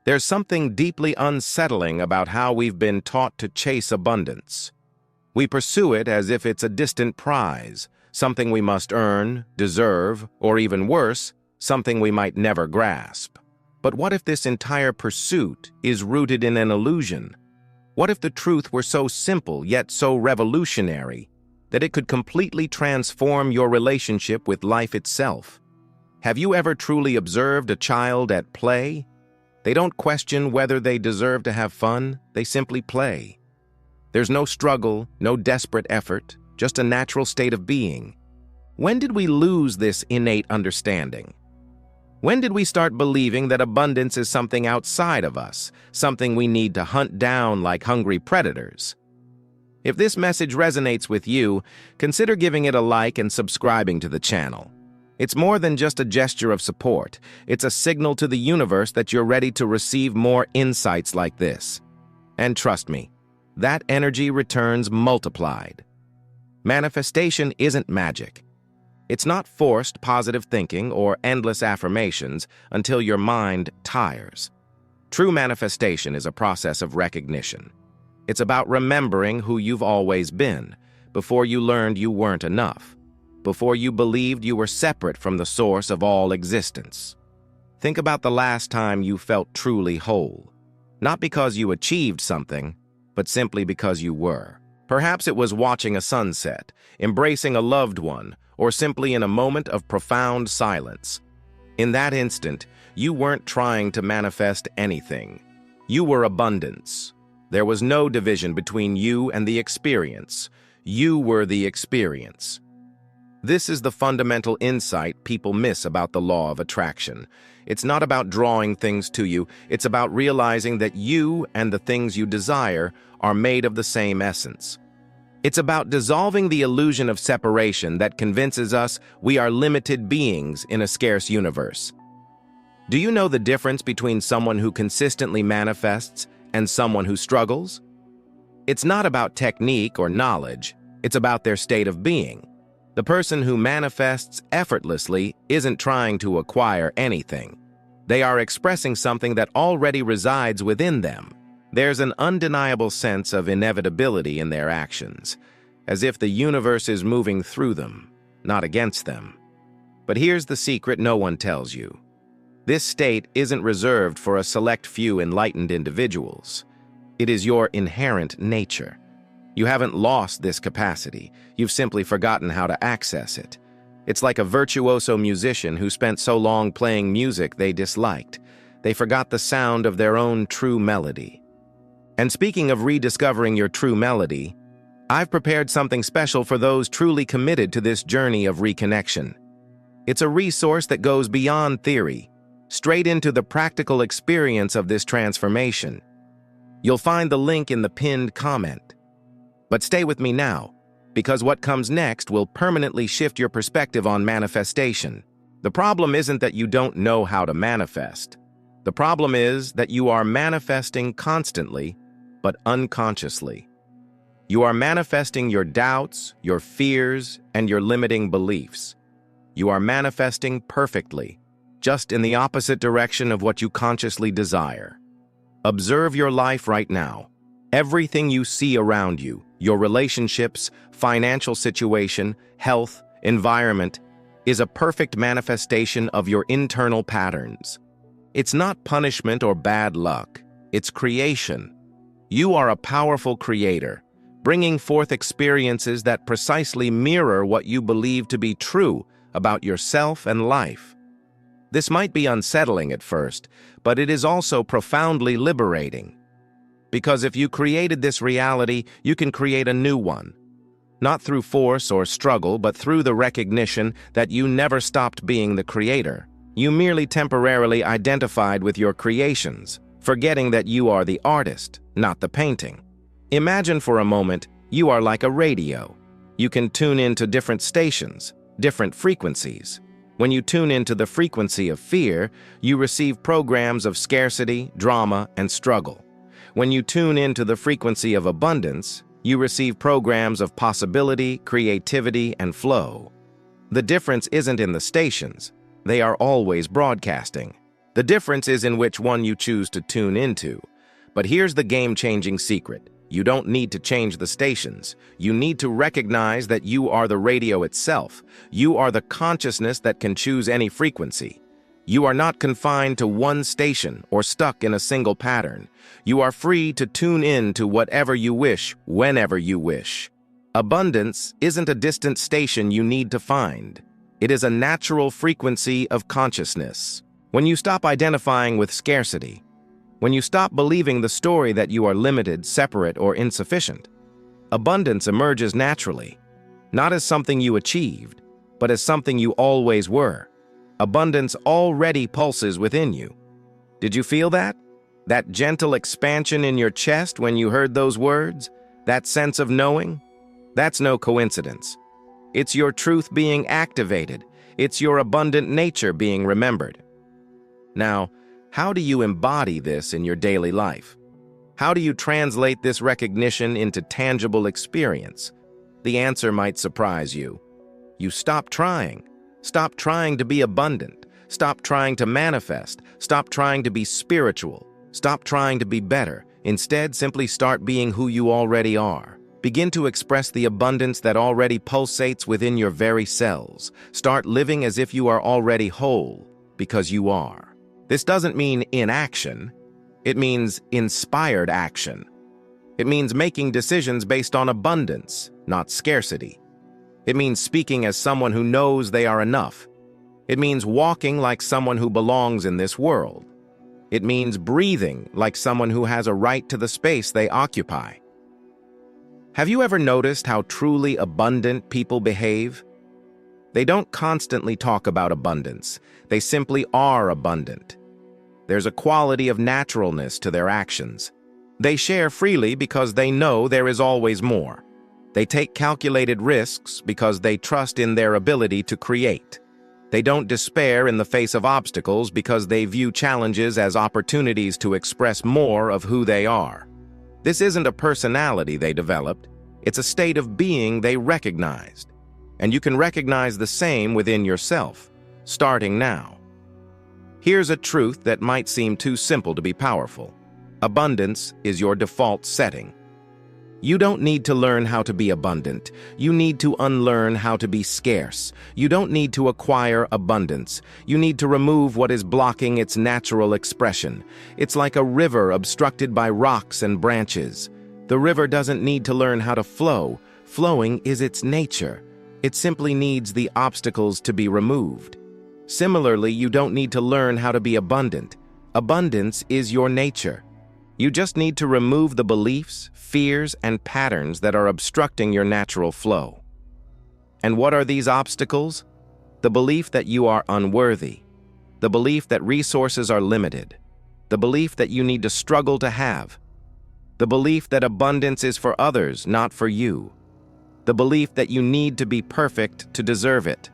There's something deeply unsettling about how we've been taught to chase abundance. We pursue it as if it's a distant prize, something we must earn, deserve, or even worse, something we might never grasp. But what if this entire pursuit is rooted in an illusion? What if the truth were so simple yet so revolutionary that it could completely transform your relationship with life itself? Have you ever truly observed a child at play? They don't question whether they deserve to have fun, they simply play. There's no struggle, no desperate effort, just a natural state of being. When did we lose this innate understanding? When did we start believing that abundance is something outside of us, something we need to hunt down like hungry predators? If this message resonates with you, consider giving it a like and subscribing to the channel. It's more than just a gesture of support. It's a signal to the universe that you're ready to receive more insights like this. And trust me, that energy returns multiplied. Manifestation isn't magic. It's not forced positive thinking or endless affirmations until your mind tires. True manifestation is a process of recognition. It's about remembering who you've always been, before you learned you weren't enough, before you believed you were separate from the source of all existence. Think about the last time you felt truly whole, not because you achieved something, but simply because you were. Perhaps it was watching a sunset, embracing a loved one, or simply in a moment of profound silence. In that instant, you weren't trying to manifest anything. You were abundance. There was no division between you and the experience. You were the experience. This is the fundamental insight people miss about the law of attraction. It's not about drawing things to you. It's about realizing that you and the things you desire are made of the same essence. It's about dissolving the illusion of separation that convinces us we are limited beings in a scarce universe. Do you know the difference between someone who consistently manifests and someone who struggles? It's not about technique or knowledge. It's about their state of being. The person who manifests effortlessly isn't trying to acquire anything. They are expressing something that already resides within them. There's an undeniable sense of inevitability in their actions, as if the universe is moving through them, not against them. But here's the secret no one tells you. This state isn't reserved for a select few enlightened individuals. It is your inherent nature. You haven't lost this capacity. You've simply forgotten how to access it. It's like a virtuoso musician who spent so long playing music they disliked. They forgot the sound of their own true melody. And speaking of rediscovering your true melody, I've prepared something special for those truly committed to this journey of reconnection. It's a resource that goes beyond theory, straight into the practical experience of this transformation. You'll find the link in the pinned comment. But stay with me now, because what comes next will permanently shift your perspective on manifestation. The problem isn't that you don't know how to manifest. The problem is that you are manifesting constantly, but unconsciously. You are manifesting your doubts, your fears, and your limiting beliefs. You are manifesting perfectly, just in the opposite direction of what you consciously desire. Observe your life right now. Everything you see around you, your relationships, financial situation, health, environment, is a perfect manifestation of your internal patterns. It's not punishment or bad luck. It's creation. You are a powerful creator, bringing forth experiences that precisely mirror what you believe to be true about yourself and life. This might be unsettling at first, but it is also profoundly liberating. Because if you created this reality, you can create a new one. Not through force or struggle, but through the recognition that you never stopped being the creator. You merely temporarily identified with your creations, forgetting that you are the artist, not the painting. Imagine for a moment you are like a radio. You can tune into different stations, different frequencies. When you tune into the frequency of fear, you receive programs of scarcity, drama, and struggle. When you tune into the frequency of abundance, you receive programs of possibility, creativity, and flow. The difference isn't in the stations. They are always broadcasting. The difference is in which one you choose to tune into. But here's the game-changing secret. You don't need to change the stations. You need to recognize that you are the radio itself. You are the consciousness that can choose any frequency. You are not confined to one station or stuck in a single pattern. You are free to tune in to whatever you wish, whenever you wish. Abundance isn't a distant station you need to find. It is a natural frequency of consciousness. When you stop identifying with scarcity, when you stop believing the story that you are limited, separate, or insufficient, abundance emerges naturally, not as something you achieved, but as something you always were. Abundance already pulses within you. Did you feel that? That gentle expansion in your chest when you heard those words? That sense of knowing? That's no coincidence. It's your truth being activated. It's your abundant nature being remembered. Now, how do you embody this in your daily life? How do you translate this recognition into tangible experience? The answer might surprise you. You stop trying. Stop trying to be abundant. Stop trying to manifest. Stop trying to be spiritual. Stop trying to be better. Instead, simply start being who you already are. Begin to express the abundance that already pulsates within your very cells. Start living as if you are already whole, because you are. This doesn't mean inaction. It means inspired action. It means making decisions based on abundance, not scarcity. It means speaking as someone who knows they are enough. It means walking like someone who belongs in this world. It means breathing like someone who has a right to the space they occupy. Have you ever noticed how truly abundant people behave? They don't constantly talk about abundance. They simply are abundant. There's a quality of naturalness to their actions. They share freely because they know there is always more. They take calculated risks because they trust in their ability to create. They don't despair in the face of obstacles because they view challenges as opportunities to express more of who they are. This isn't a personality they developed. It's a state of being they recognized. And you can recognize the same within yourself, starting now. Here's a truth that might seem too simple to be powerful. Abundance is your default setting. You don't need to learn how to be abundant. You need to unlearn how to be scarce. You don't need to acquire abundance. You need to remove what is blocking its natural expression. It's like a river obstructed by rocks and branches. The river doesn't need to learn how to flow. Flowing is its nature. It simply needs the obstacles to be removed. Similarly, you don't need to learn how to be abundant. Abundance is your nature. You just need to remove the beliefs, fears, and patterns that are obstructing your natural flow. And what are these obstacles? The belief that you are unworthy. The belief that resources are limited. The belief that you need to struggle to have. The belief that abundance is for others, not for you. The belief that you need to be perfect to deserve it.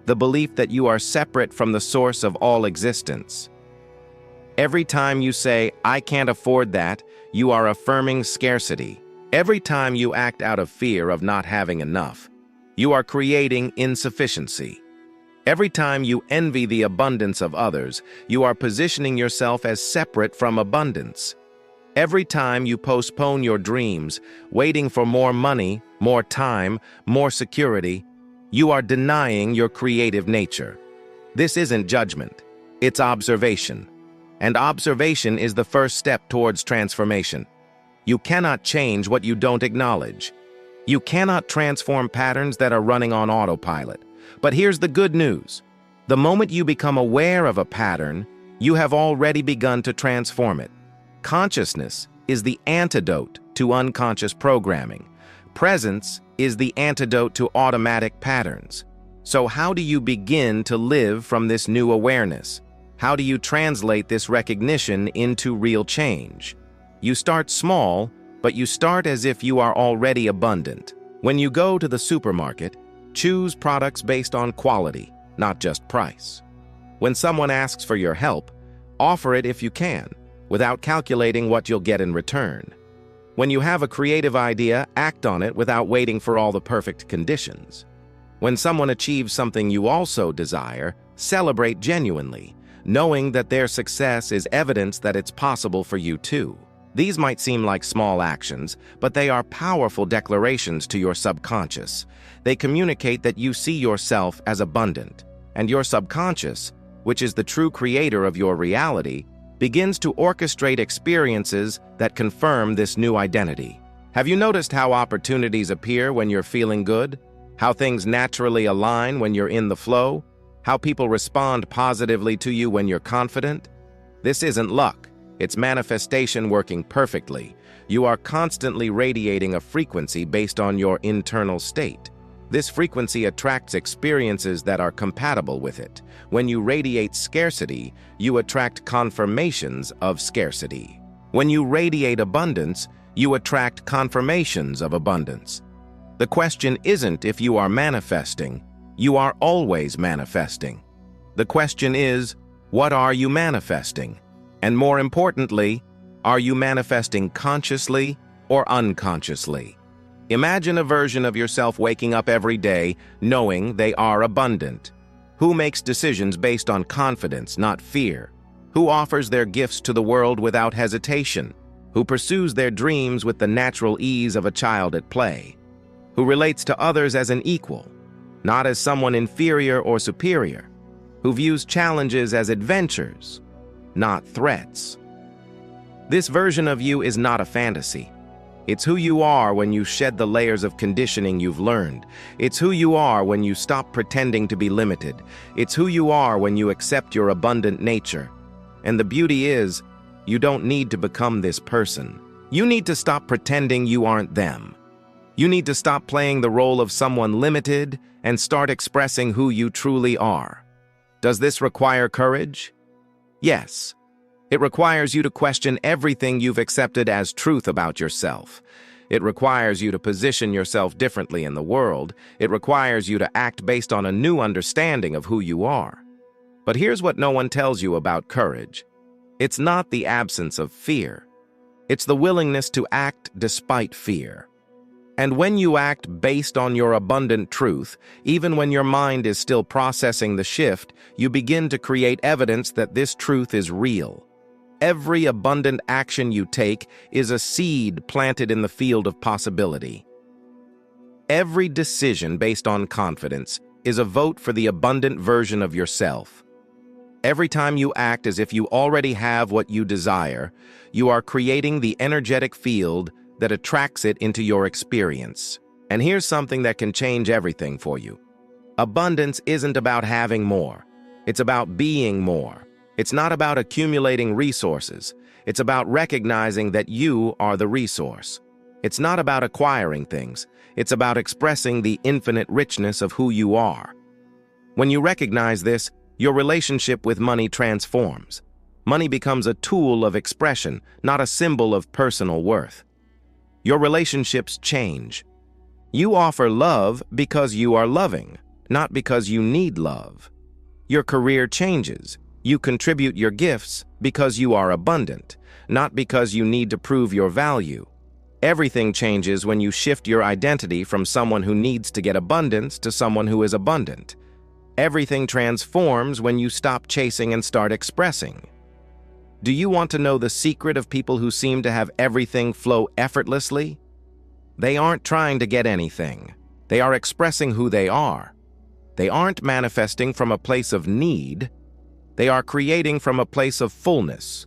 The belief that you are separate from the source of all existence. Every time you say, "I can't afford that," you are affirming scarcity. Every time you act out of fear of not having enough, you are creating insufficiency. Every time you envy the abundance of others, you are positioning yourself as separate from abundance. Every time you postpone your dreams, waiting for more money, more time, more security, you are denying your creative nature. This isn't judgment, it's observation. And observation is the first step towards transformation. You cannot change what you don't acknowledge. You cannot transform patterns that are running on autopilot. But here's the good news. The moment you become aware of a pattern, you have already begun to transform it. Consciousness is the antidote to unconscious programming. Presence is the antidote to automatic patterns. So how do you begin to live from this new awareness? How do you translate this recognition into real change? You start small, but you start as if you are already abundant. When you go to the supermarket, choose products based on quality, not just price. When someone asks for your help, offer it if you can, without calculating what you'll get in return. When you have a creative idea, act on it without waiting for all the perfect conditions. When someone achieves something you also desire, celebrate genuinely. knowing that their success is evidence that it's possible for you too. These might seem like small actions, but they are powerful declarations to your subconscious. They communicate that you see yourself as abundant, and your subconscious, which is the true creator of your reality, begins to orchestrate experiences that confirm this new identity. Have you noticed how opportunities appear when you're feeling good? How things naturally align when you're in the flow? How people respond positively to you when you're confident? This isn't luck. It's manifestation working perfectly. You are constantly radiating a frequency based on your internal state. This frequency attracts experiences that are compatible with it. When you radiate scarcity, you attract confirmations of scarcity. When you radiate abundance, you attract confirmations of abundance. The question isn't if you are manifesting. You are always manifesting. The question is, what are you manifesting? And more importantly, are you manifesting consciously or unconsciously? Imagine a version of yourself waking up every day knowing they are abundant. Who makes decisions based on confidence, not fear? Who offers their gifts to the world without hesitation? Who pursues their dreams with the natural ease of a child at play? Who relates to others as an equal, not as someone inferior or superior? Who views challenges as adventures, not threats? This version of you is not a fantasy. It's who you are when you shed the layers of conditioning you've learned. It's who you are when you stop pretending to be limited. It's who you are when you accept your abundant nature. And the beauty is, you don't need to become this person. You need to stop pretending you aren't them. You need to stop playing the role of someone limited and start expressing who you truly are. Does this require courage? Yes. It requires you to question everything you've accepted as truth about yourself. It requires you to position yourself differently in the world. It requires you to act based on a new understanding of who you are. But here's what no one tells you about courage. It's not the absence of fear. It's the willingness to act despite fear. And when you act based on your abundant truth, even when your mind is still processing the shift, you begin to create evidence that this truth is real. Every abundant action you take is a seed planted in the field of possibility. Every decision based on confidence is a vote for the abundant version of yourself. Every time you act as if you already have what you desire, you are creating the energetic field that attracts it into your experience. And here's something that can change everything for you. Abundance isn't about having more. It's about being more. It's not about accumulating resources. It's about recognizing that you are the resource. It's not about acquiring things. It's about expressing the infinite richness of who you are. When you recognize this, your relationship with money transforms. Money becomes a tool of expression, not a symbol of personal worth. Your relationships change. You offer love because you are loving, not because you need love. Your career changes. You contribute your gifts because you are abundant, not because you need to prove your value. Everything changes when you shift your identity from someone who needs to get abundance to someone who is abundant. Everything transforms when you stop chasing and start expressing. Do you want to know the secret of people who seem to have everything flow effortlessly? They aren't trying to get anything. They are expressing who they are. They aren't manifesting from a place of need. They are creating from a place of fullness.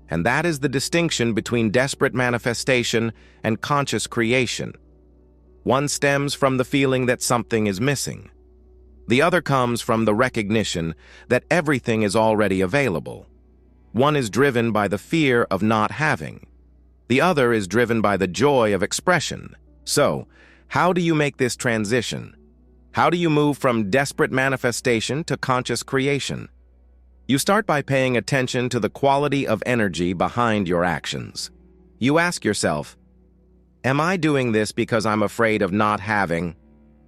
And that is the distinction between desperate manifestation and conscious creation. One stems from the feeling that something is missing. The other comes from the recognition that everything is already available. One is driven by the fear of not having. The other is driven by the joy of expression. So, how do you make this transition? How do you move from desperate manifestation to conscious creation? You start by paying attention to the quality of energy behind your actions. You ask yourself, am I doing this because I'm afraid of not having,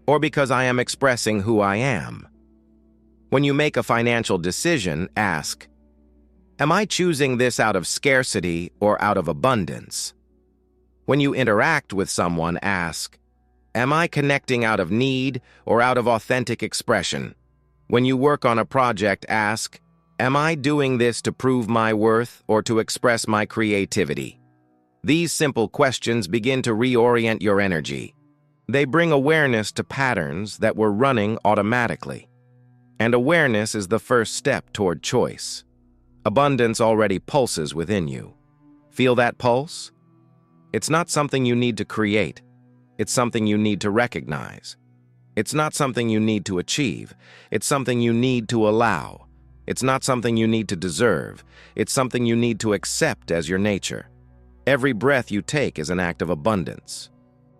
or because I am expressing who I am? When you make a financial decision, ask, am I choosing this out of scarcity or out of abundance? When you interact with someone, ask, am I connecting out of need or out of authentic expression? When you work on a project, ask, Am I doing this to prove my worth or to express my creativity? These simple questions begin to reorient your energy. They bring awareness to patterns that were running automatically. And awareness is the first step toward choice. Abundance already pulses within you. Feel that pulse? It's not something you need to create. It's something you need to recognize. It's not something you need to achieve. It's something you need to allow. It's not something you need to deserve. It's something you need to accept as your nature. Every breath you take is an act of abundance.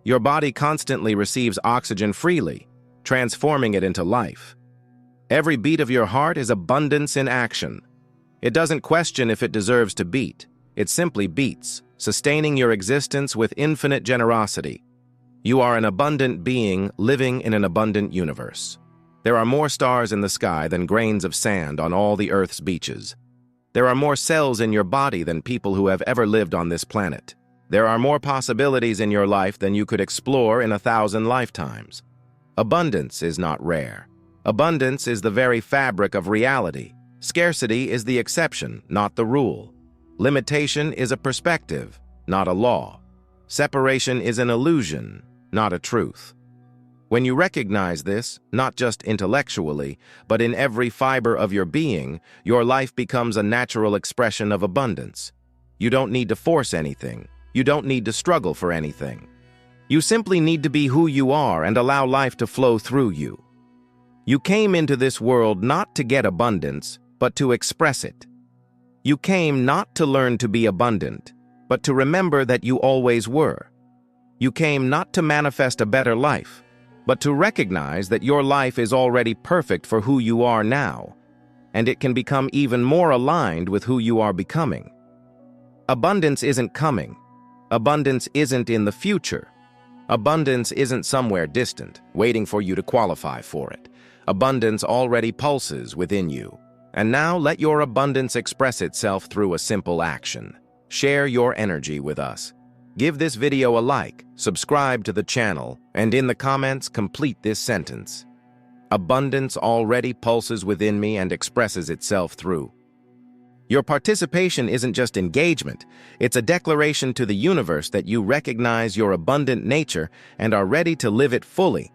Your body constantly receives oxygen freely, transforming it into life. Every beat of your heart is abundance in action. It doesn't question if it deserves to beat. It simply beats, sustaining your existence with infinite generosity. You are an abundant being living in an abundant universe. There are more stars in the sky than grains of sand on all the Earth's beaches. There are more cells in your body than people who have ever lived on this planet. There are more possibilities in your life than you could explore in 1,000 lifetimes. Abundance is not rare. Abundance is the very fabric of reality. Scarcity is the exception, not the rule. Limitation is a perspective, not a law. Separation is an illusion, not a truth. When you recognize this, not just intellectually, but in every fiber of your being, your life becomes a natural expression of abundance. You don't need to force anything. You don't need to struggle for anything. You simply need to be who you are and allow life to flow through you. You came into this world not to get abundance, but to express it. You came not to learn to be abundant, but to remember that you always were. You came not to manifest a better life, but to recognize that your life is already perfect for who you are now, and it can become even more aligned with who you are becoming. Abundance isn't coming. Abundance isn't in the future. Abundance isn't somewhere distant, waiting for you to qualify for it. Abundance already pulses within you. And now let your abundance express itself through a simple action. Share your energy with us. Give this video a like, subscribe to the channel, and in the comments complete this sentence. Abundance already pulses within me and expresses itself through. Your participation isn't just engagement, it's a declaration to the universe that you recognize your abundant nature and are ready to live it fully,